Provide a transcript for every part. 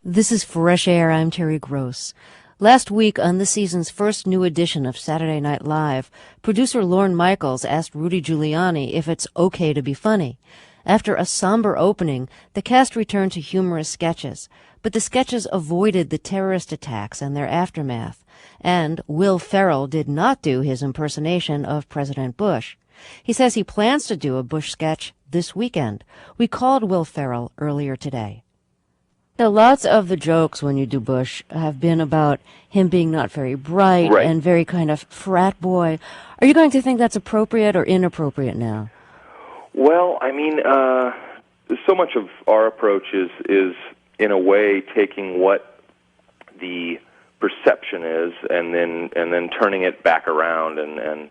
This is Fresh Air. I'm Terry Gross. Last week, on this season's first new edition of Saturday Night Live, producer Lorne Michaels asked Rudy Giuliani if it's okay to be funny. After a somber opening, the cast returned to humorous sketches, but the sketches avoided the terrorist attacks and their aftermath. And Will Ferrell did not do his impersonation of President Bush. He says he plans to do a Bush sketch this weekend. We called Will Ferrell earlier today. Now, lots of the jokes when you do Bush have been about him being not very bright Right. and very kind of frat boy. Are you going to think that's appropriate or inappropriate now? Well, I mean, so much of our approach is in a way taking what the perception is and then turning it back around and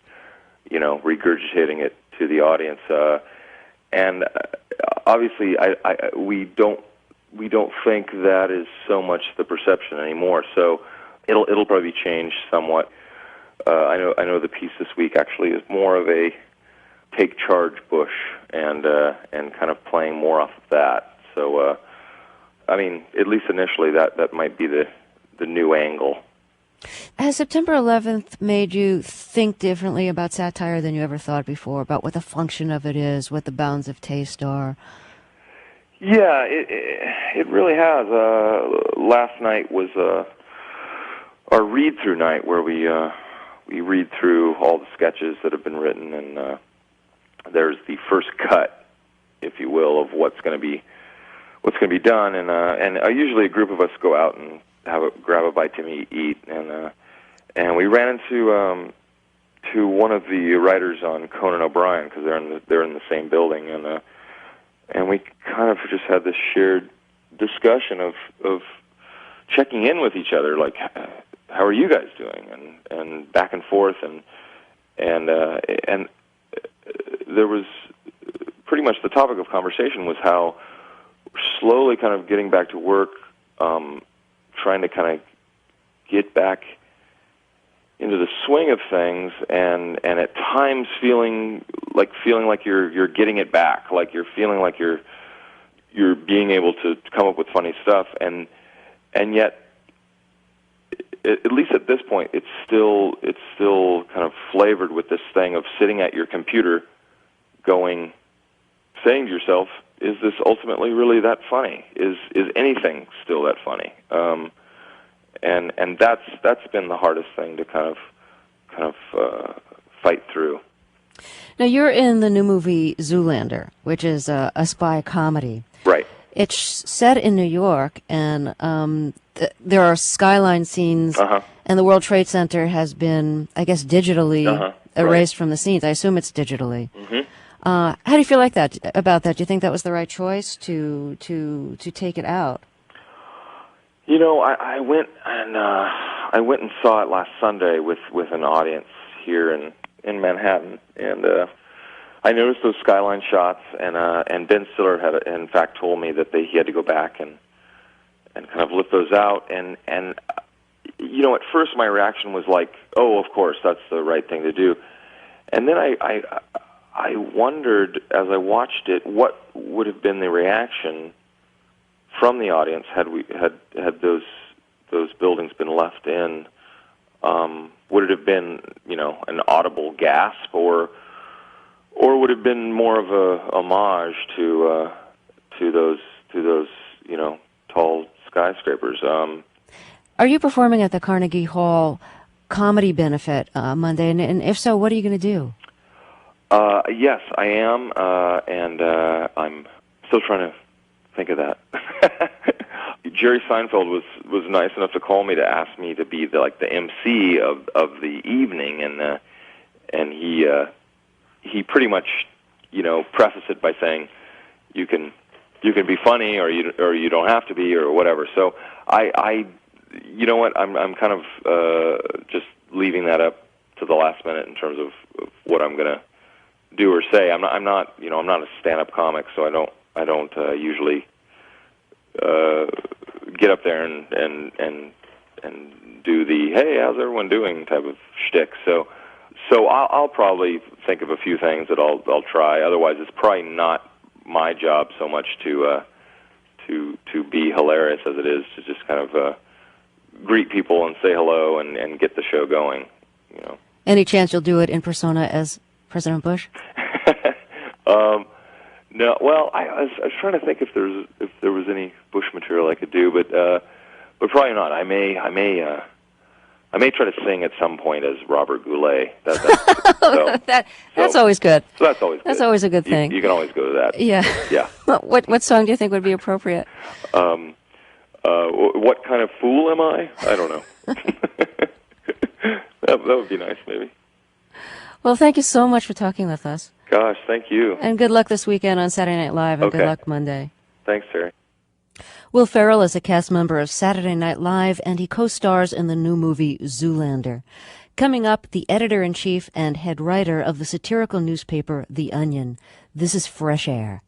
regurgitating it to the audience. And obviously, we don't think that is so much the perception anymore. So it'll probably change somewhat. I know the piece this week actually is more of a take charge Bush and kind of playing more off of that. So I mean, at least initially that might be the new angle. Has September 11th made you think differently about satire than you ever thought before, about what the function of it is, what the bounds of taste are? Yeah, it really has. Last night was our read-through night where we read through all the sketches that have been written, and there's the first cut, if you will, of what's going to be done. And usually a group of us go out and grab a bite to eat, and we ran into to one of the writers on Conan O'Brien because they're in the same building, and we kind of just had this shared discussion of checking in with each other, like, how are you guys doing, and back and forth, and there was pretty much the topic of conversation was how we're slowly kind of getting back to work, trying to kind of get back into the swing of things, and at times feeling like you're getting it back, like you're feeling like you're being able to come up with funny stuff, and yet, at least at this point, it's still kind of flavored with this thing of sitting at your computer, saying to yourself, is this ultimately really that funny? Is anything still that funny? And that's been the hardest thing to kind of fight through. Now, you're in the new movie Zoolander, which is a spy comedy. Right. It's set in New York, and there are skyline scenes, and the World Trade Center has been, I guess, digitally erased from the scenes. I assume it's digitally. Mm-hmm. How do you feel about that? Do you think that was the right choice to take it out? You know, I went and saw it last Sunday with an audience here in Manhattan, and I noticed those skyline shots, and Ben Stiller had in fact told me that he had to go back and kind of lift those out, and you know, at first my reaction was like, oh, of course, that's the right thing to do, and then I wondered as I watched it what would have been the reaction from the audience had those buildings been left in. Would it have been, you know, an audible gasp, or would it have been more of a homage to those you know, tall skyscrapers? Are you performing at the Carnegie Hall comedy benefit Monday? And if so, what are you going to do? Yes, I am, and I'm still trying to think of that. Jerry Seinfeld was nice enough to call me to ask me to be the MC of the evening, and he pretty much, you know, prefaced it by saying you can be funny or you don't have to be or whatever. So I you know what, I'm kind of just leaving that up to the last minute in terms of what I'm gonna do or say. I'm not you know, I'm not a stand-up comic, so I don't usually get up there and do the hey, how's everyone doing type of shtick. So I'll probably think of a few things that I'll try. Otherwise, it's probably not my job so much to to be hilarious as it is to just kind of greet people and say hello and get the show going. You know. Any chance you'll do it in persona as President Bush? No. Well, I was trying to think if there was any Bush material I could do, but probably not. I may try to sing at some point as Robert Goulet. That's always good. So that's always good. That's always a good thing. You can always go to that. Yeah. Yeah. What song do you think would be appropriate? What kind of fool am I? I don't know. that would be nice, maybe. Well, thank you so much for talking with us. Gosh, thank you. And good luck this weekend on Saturday Night Live, and Okay. good luck Monday. Thanks, Terry. Will Ferrell is a cast member of Saturday Night Live, and he co-stars in the new movie Zoolander. Coming up, the editor-in-chief and head writer of the satirical newspaper The Onion. This is Fresh Air.